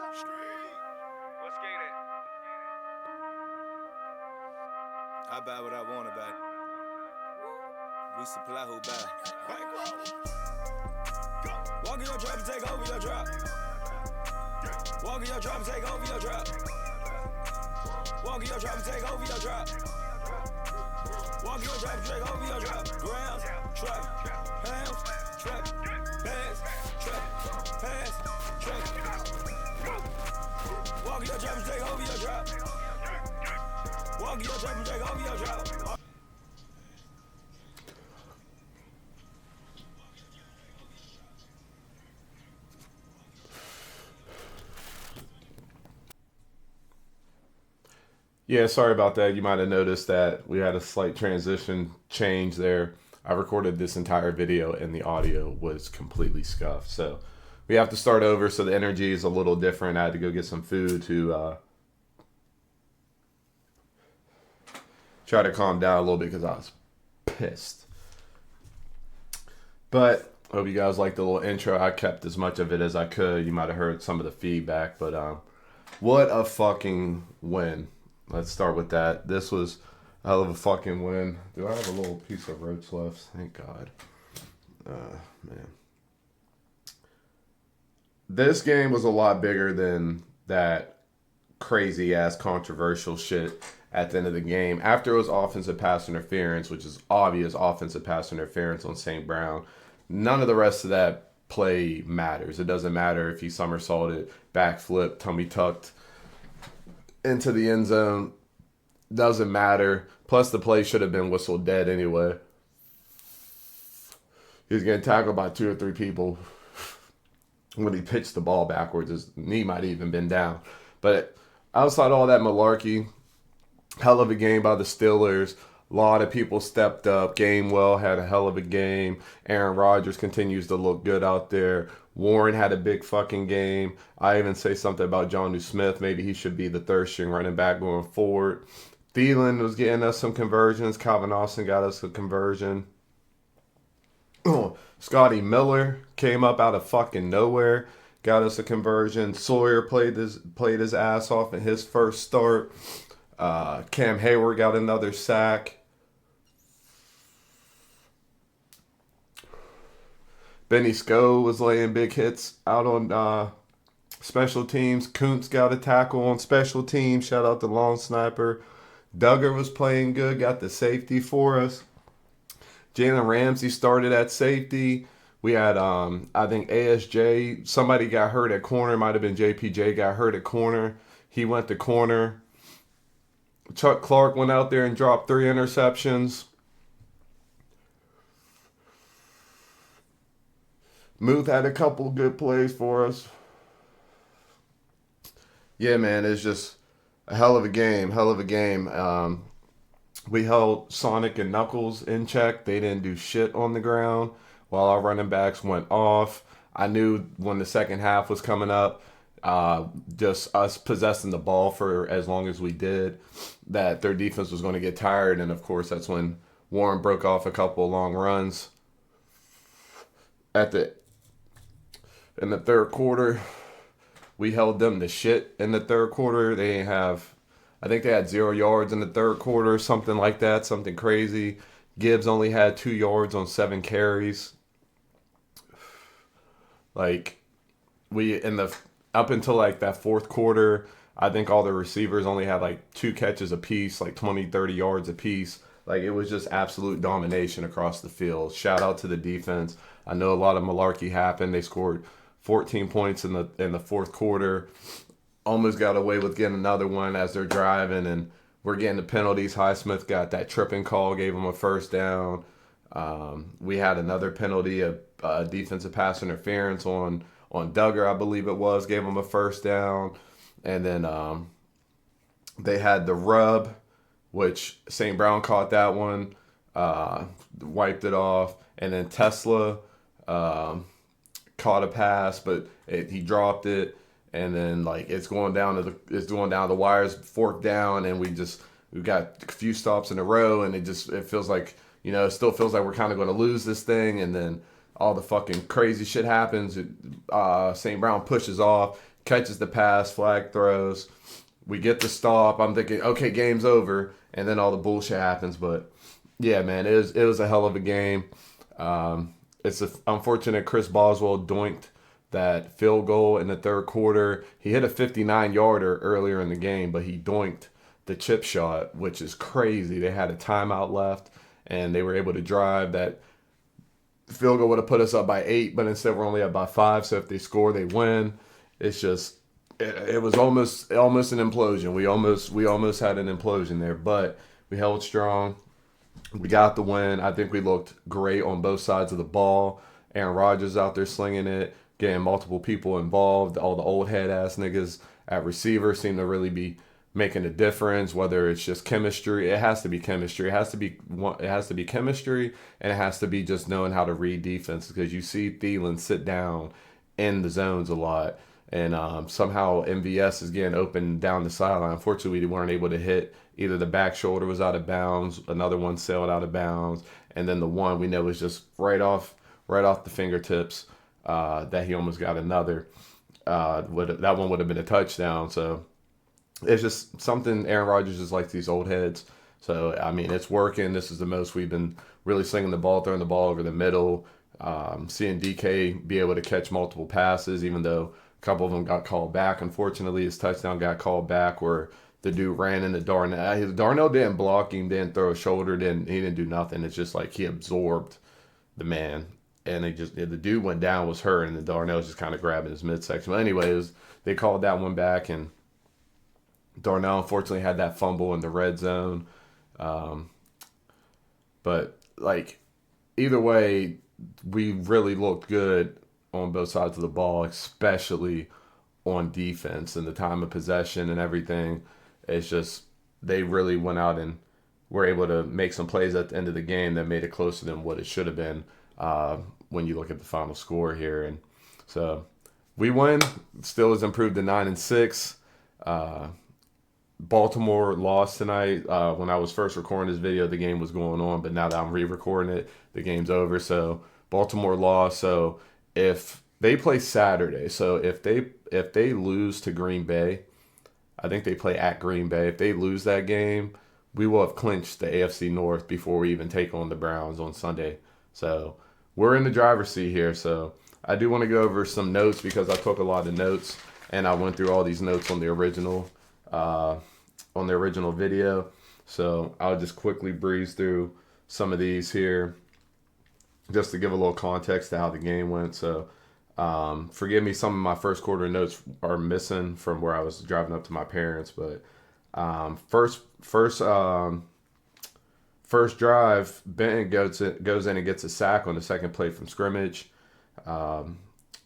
What's skated? I buy what I want to buy. We supply who buy. Walk in your drop and take over your drop. Walk in your drop and take over your drop. Walk in your drop and take over your drop. Walk in your drop and take over your drop. Grounds, trap, pounds, trap, bags, trap, pass, trap. Walk in your drop and take over your drop. Walk in your drop and take over your drop. Yeah, sorry about that. You might have noticed that we had a slight transition change there. I recorded this entire video and the audio was completely scuffed. So we have to start over. So the energy is a little different. I had to go get some food to try to calm down a little bit because I was pissed. But hope you guys liked the little intro. I kept as much of it as I could. You might have heard some of the feedback, but what a fucking win. Let's start with that. This was a hell of a fucking win. Do I have a little piece of roach left? Thank God. Man. This game was a lot bigger than that crazy ass controversial shit at the end of the game. After it was offensive pass interference, which is obvious offensive pass interference on St. Brown, none of the rest of that play matters. It doesn't matter if he somersaulted, backflip, tummy tucked into the end zone. Doesn't matter. Plus the play should have been whistled dead anyway. He was getting tackled by 2 or 3 people. When he pitched the ball backwards, his knee might have even been down. But outside all that malarkey, hell of a game by the Steelers. A lot of people stepped up. Gainwell had a hell of a game. Aaron Rodgers continues to look good out there. Warren had a big fucking game. I even say something about Jonnu Smith. Maybe he should be the third string running back going forward. Thielen was getting us some conversions. Calvin Austin got us a conversion. Scotty Miller came up out of fucking nowhere. Got us a conversion. Sawyer played his ass off in his first start. Cam Hayward got another sack. Benny Sco was laying big hits out on special teams. Kuntz got a tackle on special teams. Shout out to Long Sniper. Duggar was playing good. Got the safety for us. Jalen Ramsey started at safety. We had, I think, ASJ. Somebody got hurt at corner. Might have been JPJ got hurt at corner. He went to corner. Chuck Clark went out there and dropped 3 interceptions. Muth had a couple good plays for us. Yeah, man, it's just a hell of a game. Hell of a game. We held Sonic and Knuckles in check. They didn't do shit on the ground while our running backs went off. I knew when the second half was coming up, just us possessing the ball for as long as we did, that their defense was going to get tired. And, of course, that's when Warren broke off a couple of long runs. In the third quarter, we held them to shit in the third quarter. I think they had 0 yards in the third quarter, something like that, something crazy. Gibbs only had 2 yards on 7 carries. Like, up until like that fourth quarter, I think all the receivers only had like 2 catches apiece, like 20, 30 yards apiece. Like, it was just absolute domination across the field. Shout out to the defense. I know a lot of malarkey happened. They scored 14 points in the fourth quarter. Almost got away with getting another one as they're driving, and we're getting the penalties. Highsmith got that tripping call, gave him a first down. We had another penalty, a defensive pass interference on Duggar, I believe it was, gave him a first down. And then they had the rub, which St. Brown caught that one, wiped it off. And then Tesla caught a pass, but he dropped it. And then like it's going down to the wires, 4th down, and we've got a few stops in a row, and it feels like, it still feels like we're kind of going to lose this thing. And then all the fucking crazy shit happens. St. Brown pushes off, catches the pass, flag throws. We get the stop. I'm thinking, okay, game's over, and then all the bullshit happens. But yeah, man, it was a hell of a game. It's unfortunate Chris Boswell doinked that field goal in the third quarter. He hit a 59-yarder earlier in the game, but he doinked the chip shot, which is crazy. They had a timeout left, and they were able to drive. That field goal would have put us up by 8, but instead we're only up by 5. So if they score, they win. It's just it was almost an implosion. We almost had an implosion there, but we held strong. We got the win. I think we looked great on both sides of the ball. Aaron Rodgers out there slinging it, getting multiple people involved. All the old head ass niggas at receiver seem to really be making a difference. Whether it's just chemistry, it has to be chemistry. It has to be chemistry, and it has to be just knowing how to read defense. Because you see Thielen sit down in the zones a lot, and somehow MVS is getting open down the sideline. Unfortunately, we weren't able to hit. Either the back shoulder was out of bounds, another one sailed out of bounds, and then the one we know was just right off the fingertips that he almost got another. That one would have been a touchdown. So it's just something. Aaron Rodgers is like these old heads. So I mean, it's working. This is the most we've been really slinging the ball, throwing the ball over the middle. Seeing DK be able to catch multiple passes, even though a couple of them got called back. Unfortunately, his touchdown got called back where the dude ran into Darnell. Darnell didn't block him, didn't throw a shoulder, he didn't do nothing. It's just like he absorbed the man, and the dude went down, was hurt, and the Darnell was just kind of grabbing his midsection. But anyways, they called that one back, and Darnell unfortunately had that fumble in the red zone. But like either way, we really looked good on both sides of the ball, especially on defense and the time of possession and everything. It's just they really went out and were able to make some plays at the end of the game that made it closer than what it should have been when you look at the final score here. And so we win. Still has improved to 9-6. Baltimore lost tonight. When I was first recording this video, the game was going on, but now that I'm re-recording it, the game's over. So Baltimore lost. So if they play Saturday, so if they lose to Green Bay, I think they play at Green Bay. If they lose that game, we will have clinched the AFC North before we even take on the Browns on Sunday. So we're in the driver's seat here. So I do want to go over some notes because I took a lot of notes and I went through all these notes on the original video. So I'll just quickly breeze through some of these here just to give a little context to how the game went. So forgive me, some of my first quarter notes are missing from where I was driving up to my parents, but first drive, Benton goes in and gets a sack on the second play from scrimmage.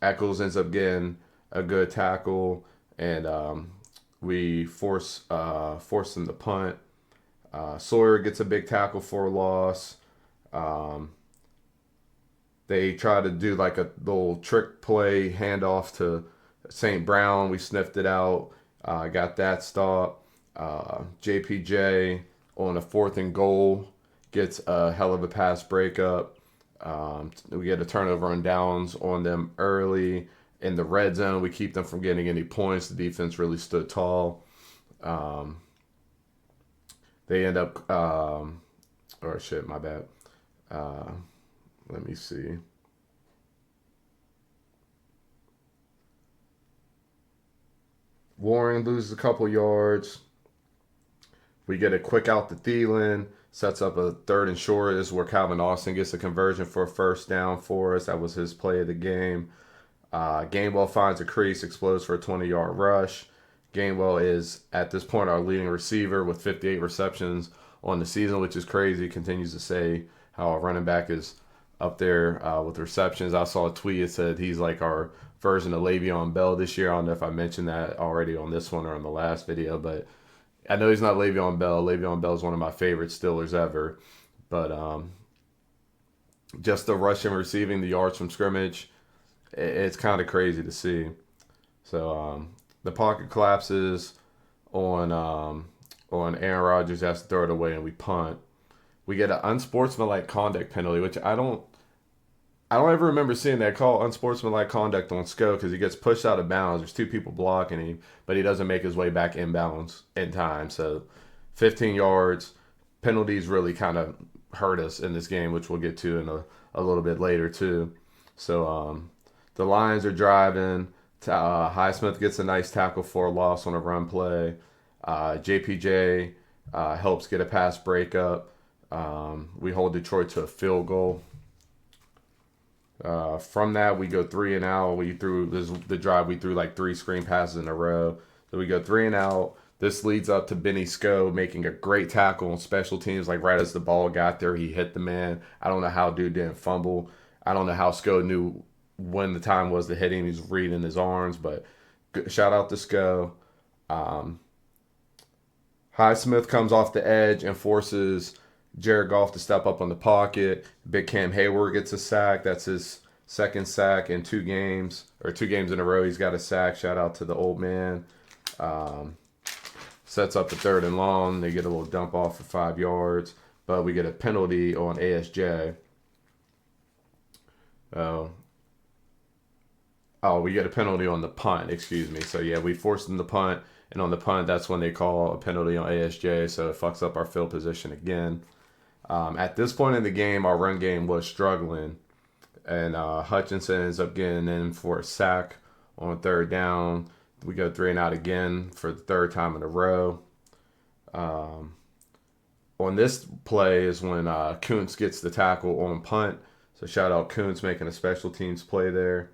Eccles ends up getting a good tackle, and we force them to punt. Sawyer gets a big tackle for a loss. They try to do like a little trick play, handoff to St. Brown. We sniffed it out, got that stop. JPJ on a 4th and goal gets a hell of a pass breakup. We get a turnover on downs on them early. In the red zone, we keep them from getting any points. The defense really stood tall. They end up, my bad. Let me see. Warren loses a couple yards. We get a quick out to Thielen. Sets up a 3rd and short. This is where Calvin Austin gets a conversion for a first down for us. That was his play of the game. Gainwell finds a crease, explodes for a 20-yard rush. Gainwell is, at this point, our leading receiver with 58 receptions on the season, which is crazy. Continues to say how our running back is up there with receptions. I saw a tweet that said he's like our version of Le'Veon Bell this year. I don't know if I mentioned that already on this one or on the last video, but I know he's not Le'Veon Bell. Le'Veon Bell is one of my favorite Steelers ever. But just the rushing, receiving, the yards from scrimmage, it's kind of crazy to see. So the pocket collapses on Aaron Rodgers, has to throw it away, and we punt. We get an unsportsmanlike conduct penalty, which I don't I don't ever remember seeing that call unsportsmanlike conduct on Sko because he gets pushed out of bounds. There's two people blocking him, but he doesn't make his way back inbounds in time. So 15 yards. Penalties really kind of hurt us in this game, which we'll get to in a little bit later too. So the Lions are driving. Highsmith gets a nice tackle for a loss on a run play. JPJ helps get a pass breakup. We hold Detroit to a field goal. From that, we go 3 and out. We threw the drive. We threw like 3 screen passes in a row. So we go 3 and out. This leads up to Benny Sko making a great tackle on special teams. Like right as the ball got there, he hit the man. I don't know how dude didn't fumble. I don't know how Sko knew when the time was to hit him. He's reading his arms, but shout out to Sko. Highsmith comes off the edge and forces Jared Goff to step up on the pocket. Big Cam Hayward gets a sack. That's his second sack in 2 games, or 2 games in a row. He's got a sack. Shout out to the old man. Sets up the 3rd and long. They get a little dump off for 5 yards, but we get a penalty on ASJ. We get a penalty on the punt. Excuse me. So yeah, we forced them to punt, and on the punt, that's when they call a penalty on ASJ. So it fucks up our field position again. At this point in the game, our run game was struggling, and Hutchinson ends up getting in for a sack on 3rd down. We go 3 and out again for the 3rd time in a row. On this play is when Kuntz gets the tackle on punt. So shout out Kuntz making a special teams play there.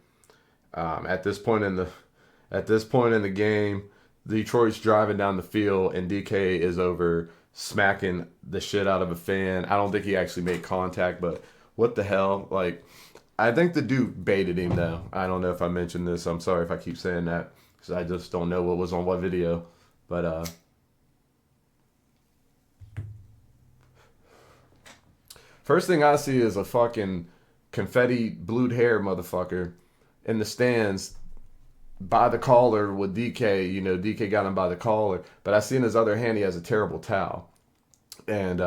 At this point in the game, Detroit's driving down the field and DK is over smacking the shit out of a fan. I don't think he actually made contact, but what the hell? Like, I think the dude baited him though. I don't know if I mentioned this. I'm sorry if I keep saying that because I just don't know what was on what video. But first thing I see is a fucking confetti blued hair motherfucker in the stands by the collar with DK. You know, DK got him by the collar, but I see in his other hand he has a terrible towel. And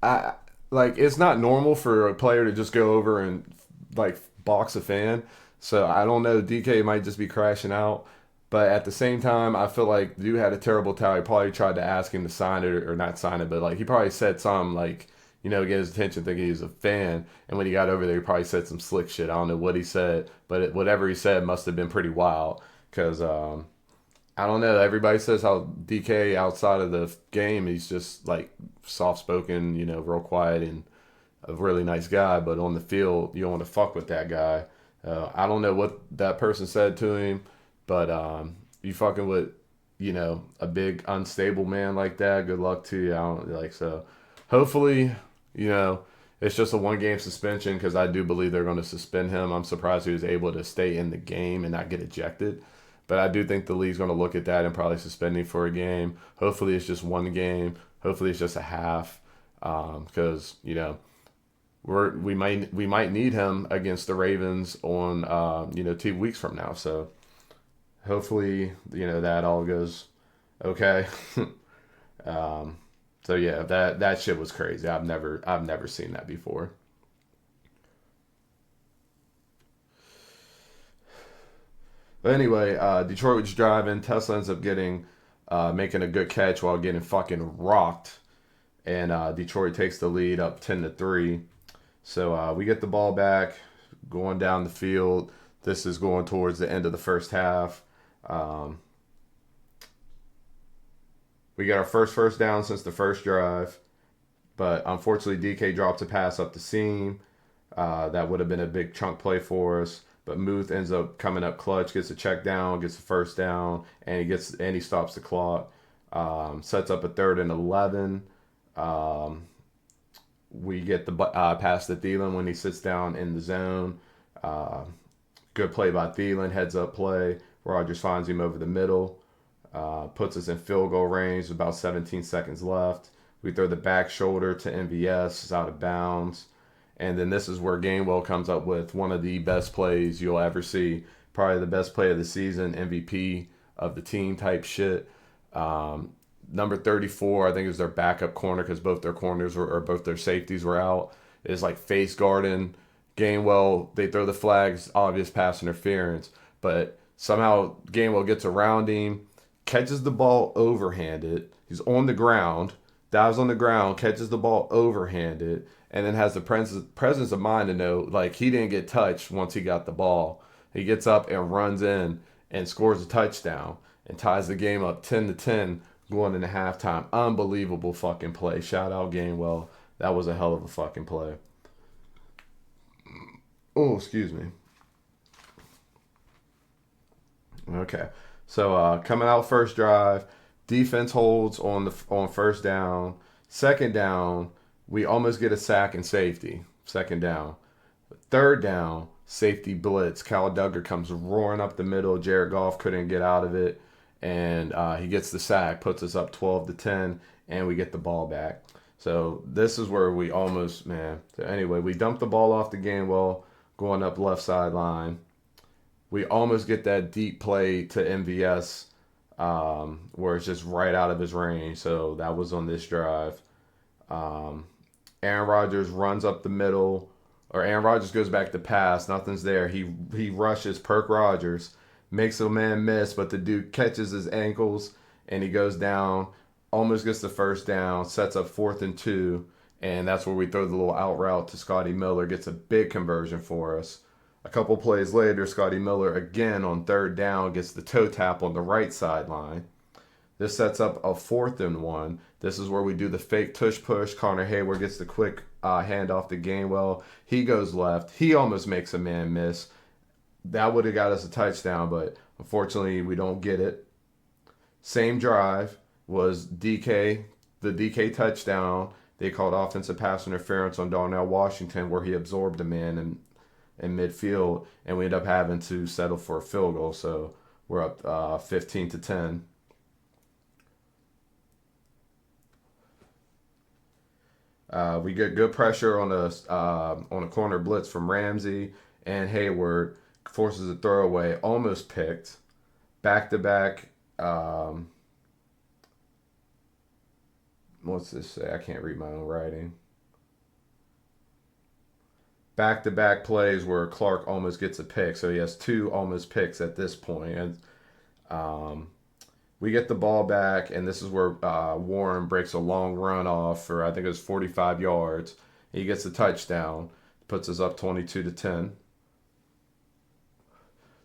I like, it's not normal for a player to just go over and like box a fan. So I don't know, DK might just be crashing out. But at the same time, I feel like the dude had a terrible towel. He probably tried to ask him to sign it or not sign it, but like he probably said something like, you know, get his attention thinking he was a fan. And when he got over there, he probably said some slick shit. I don't know what he said, but whatever he said must have been pretty wild. Because, I don't know, everybody says how DK outside of the game, he's just like soft-spoken, you know, real quiet and a really nice guy. But on the field, you don't want to fuck with that guy. I don't know what that person said to him, but you fucking with, you know, a big unstable man like that, good luck to you. I don't like, so hopefully, you know, it's just a 1-game suspension because I do believe they're going to suspend him. I'm surprised he was able to stay in the game and not get ejected. But I do think the league's going to look at that and probably suspend him for a game. Hopefully it's just 1 game. Hopefully it's just a half because, you know, we might need him against the Ravens on, you know, 2 weeks from now. So hopefully, you know, that all goes okay. So yeah, that shit was crazy. I've never seen that before. But anyway, Detroit was driving. Tesla ends up making a good catch while getting fucking rocked, and Detroit takes the lead up 10-3. So we get the ball back, going down the field. This is going towards the end of the first half. We got our first down since the first drive, but unfortunately DK drops a pass up the seam. That would have been a big chunk play for us. But Muth ends up coming up clutch, gets a check down, gets a first down, and he stops the clock. Sets up a 3rd and 11. We get the pass to Thielen when he sits down in the zone. Good play by Thielen, heads up play. Rodgers finds him over the middle. Puts us in field goal range, about 17 seconds left. We throw the back shoulder to MVS, it's out of bounds. And then this is where Gainwell comes up with one of the best plays you'll ever see. Probably the best play of the season, MVP of the team type shit. Number 34, I think it was their backup corner because both their corners both their safeties were out. Is like face guarding Gainwell, they throw the flags, obvious pass interference, but somehow Gainwell gets around him, catches the ball overhanded. He's on the ground, dives on the ground, catches the ball overhanded, and then has the presence of mind to know like he didn't get touched once he got the ball. He gets up and runs in and scores a touchdown and ties the game up 10-10 going into halftime. Unbelievable fucking play. Shout out Gainwell. That was a hell of a fucking play. Oh, excuse me. Okay. So coming out first drive, defense holds on first down. Second down, we almost get a sack and safety. Second down. Third down, safety blitz. Cal Duggar comes roaring up the middle. Jared Goff couldn't get out of it, and he gets the sack, puts us up 12-10, and we get the ball back. So this is where we almost, man. So anyway, we dump the ball off the Gainwell, going up left sideline. We almost get that deep play to MVS, where it's just right out of his range. So that was on this drive. Aaron Rodgers runs up the middle, or Aaron Rodgers goes back to pass. Nothing's there. He rushes Perk Rodgers, makes a man miss, but the dude catches his ankles and he goes down, almost gets the first down, sets up 4th and 2, and that's where we throw the little out route to Scotty Miller, gets a big conversion for us. A couple plays later, Scotty Miller again on 3rd down gets the toe tap on the right sideline. This sets up a 4th and 1. This is where we do the fake tush push. Connor Hayward gets the quick handoff to Gainwell. He goes left. He almost makes a man miss. That would have got us a touchdown, but unfortunately we don't get it. Same drive was DK, the DK touchdown. They called offensive pass interference on Darnell Washington where he absorbed a man in midfield, and we end up having to settle for a field goal. So we're up 15-10. We get good pressure on a corner blitz from Ramsey, and Hayward forces a throwaway, almost picked. Back to back. What's this say? I can't read my own writing. Back to back plays where Clark almost gets a pick, so he has 2 almost picks at this point. And we get the ball back, and this is where Warren breaks a long run off for, I think it was 45 yards. He gets a touchdown, puts us up 22-10.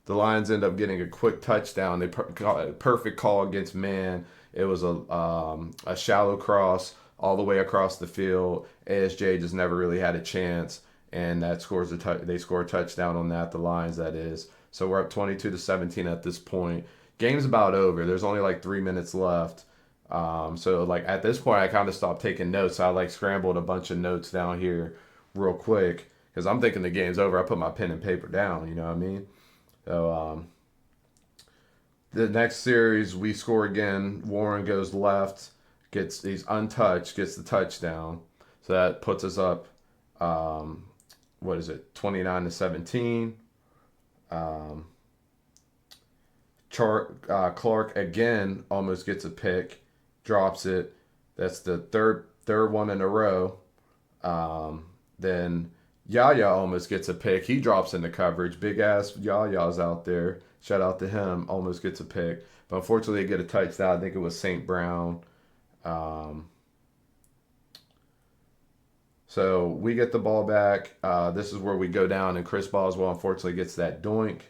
The Lions end up getting a quick touchdown. They perfect call against man. It was a shallow cross all the way across the field. ASJ just never really had a chance, and that scores they score a touchdown on that. The Lions, that is. So we're up 22-17 at this point. Game's about over. There's only like 3 minutes left. So like at this point, I kind of stopped taking notes. I like scrambled a bunch of notes down here real quick because I'm thinking the game's over. I put my pen and paper down. You know what I mean? So the next series we score again. Warren goes left, he's untouched, gets the touchdown. So that puts us up. 29-17. Clark again almost gets a pick, drops it. That's the third one in a row. Then Yaya almost gets a pick. He drops into coverage. Big ass Yaya's out there. Shout out to him. Almost gets a pick. But unfortunately, they get a touchdown. I think it was St. Brown. So we get the ball back. This is where we go down, and Chris Boswell unfortunately gets that doink.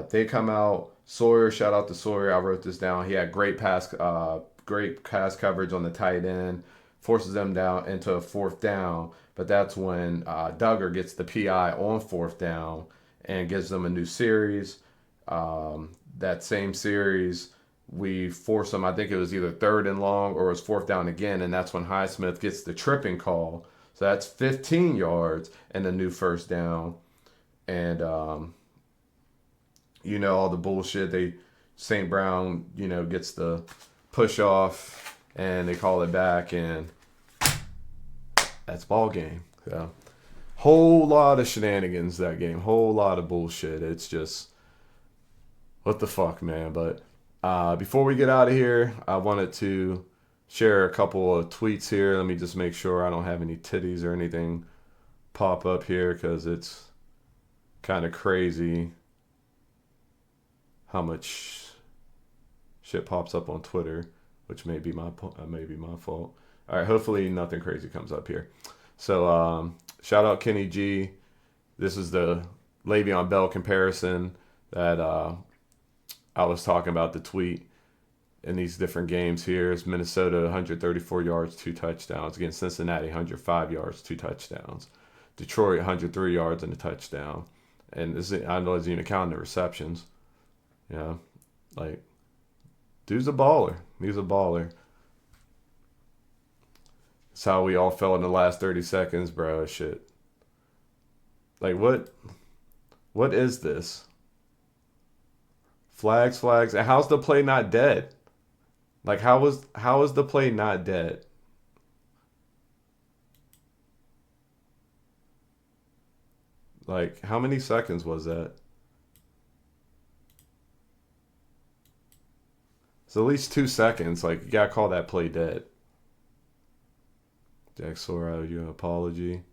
They come out. Sawyer, shout out to Sawyer. I wrote this down. He had great pass coverage on the tight end. Forces them down into a 4th down. But that's when Duggar gets the PI on 4th down and gives them a new series. That same series, we force them. I think it was either 3rd and long or it was 4th down again. And that's when Highsmith gets the tripping call. So that's 15 yards and a new 1st down. And all the bullshit. St. Brown, gets the push off and they call it back, and that's ball game. So, whole lot of shenanigans that game. Whole lot of bullshit. It's just, what the fuck, man. But before we get out of here, I wanted to share a couple of tweets here. Let me just make sure I don't have any titties or anything pop up here because it's kind of crazy how much shit pops up on Twitter, which may be my fault. All right, hopefully nothing crazy comes up here. So shout out Kenny G. This is the Le'Veon Bell comparison that I was talking about, the tweet in these different games here. Is Minnesota 134 yards, 2 touchdowns against Cincinnati 105 yards, 2 touchdowns. Detroit 103 yards and a touchdown. And this is, I know it's even counting the receptions. You know, like, dude's a baller. He's a baller. It's how we all felt in the last 30 seconds, bro. Shit. Like, what is this? Flags. And how's the play not dead? Like, how is the play not dead? Like, how many seconds was that? It's at least 2 seconds. Like, you gotta call that play dead. Jack Sora, you an apology.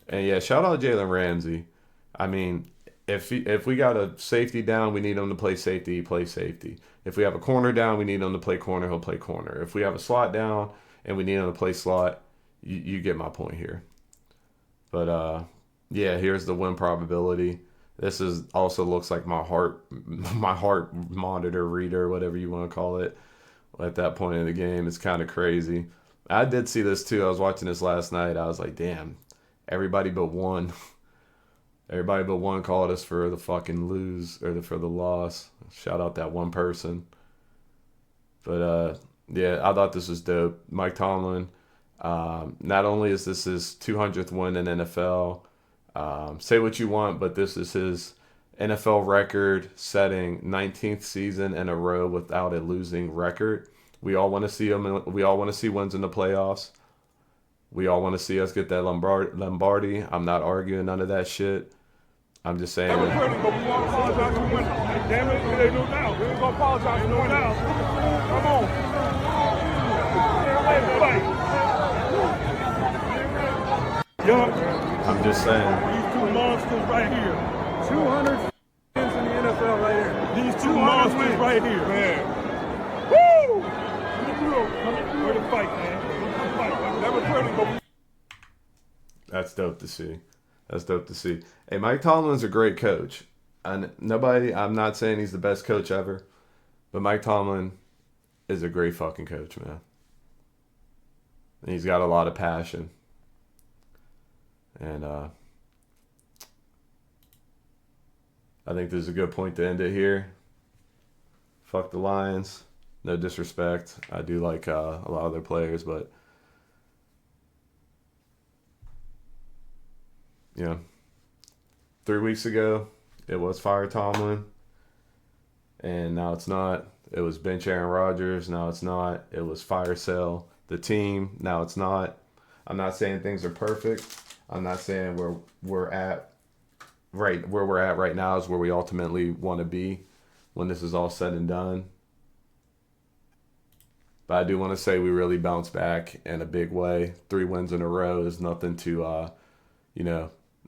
And yeah, shout out Jalen Ramsey. I mean, if we got a safety down, we need him to play safety. He plays safety. If we have a corner down, we need him to play corner. He'll play corner. If we have a slot down and we need him to play slot, you get my point here. But yeah, here's the win probability. This is also looks like my heart monitor reader, whatever you want to call it. At that point in the game, it's kind of crazy. I did see this too. I was watching this last night. I was like, damn, everybody but one. Everybody but one called us for the fucking lose or for the loss. Shout out that one person. But yeah, I thought this was dope. Mike Tomlin, not only is this his 200th win in NFL, say what you want, but this is his NFL record setting 19th season in a row without a losing record. We all want to see him. We all want to see wins in the playoffs. We all want to see us get that Lombardi. I'm not arguing none of that shit. I'm just saying. But we want to apologize for winning. Damn it, they do now. We ain't gonna apologize for winning now. Come on. Yeah. I'm just saying. These 2 monsters right here. 200 wins in the NFL right here. These 2 monsters right here. Man. Woo! We're the fight, man. Never pretty, but That's dope to see. That's dope to see. Hey, Mike Tomlin's a great coach. And I'm not saying he's the best coach ever, but Mike Tomlin is a great fucking coach, man. And he's got a lot of passion. And I think this is a good point to end it here. Fuck the Lions. No disrespect. I do like a lot of their players, but yeah. 3 weeks ago, it was fire Tomlin, and now it's not. It was bench Aaron Rodgers. Now it's not. It was fire sell the team. Now it's not. I'm not saying things are perfect. I'm not saying where we're at right now is where we ultimately want to be when this is all said and done. But I do want to say we really bounced back in a big way. 3 wins in a row is nothing to,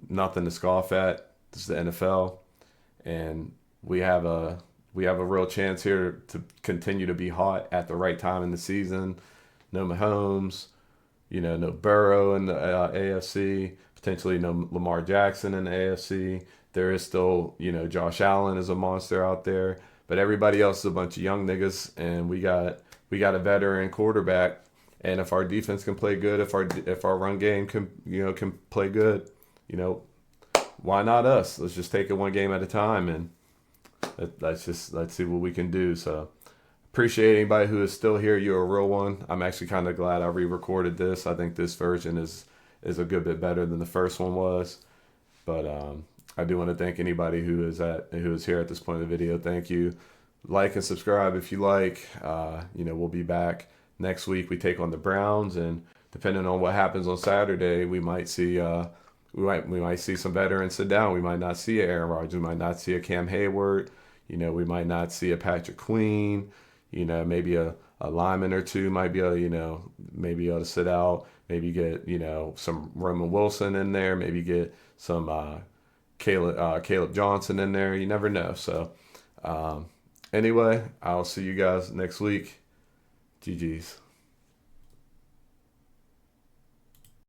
nothing to scoff at. This is the NFL, and we have a real chance here to continue to be hot at the right time in the season. No Mahomes, no Burrow in the AFC, potentially no Lamar Jackson in the AFC. There is still, Josh Allen is a monster out there, but everybody else is a bunch of young niggas, and we got a veteran quarterback. And if our defense can play good, if our run game can play good, why not us? Let's just take it one game at a time, and let's see what we can do. So appreciate anybody who is still here. You're a real one. I'm actually kind of glad I re-recorded this. I think this version is a good bit better than the first one was. But I do want to thank anybody who is here at this point of the video. Thank you. Like and subscribe if you like. We'll be back next week. We take on the Browns, and depending on what happens on Saturday, we might see we might see some veterans sit down. We might not see a Aaron Rodgers. We might not see a Cam Hayward. We might not see a Patrick Queen. Maybe a lineman or two might be able to sit out. Maybe get, some Roman Wilson in there. Maybe get some Caleb Johnson in there. You never know. So anyway, I'll see you guys next week. GG's.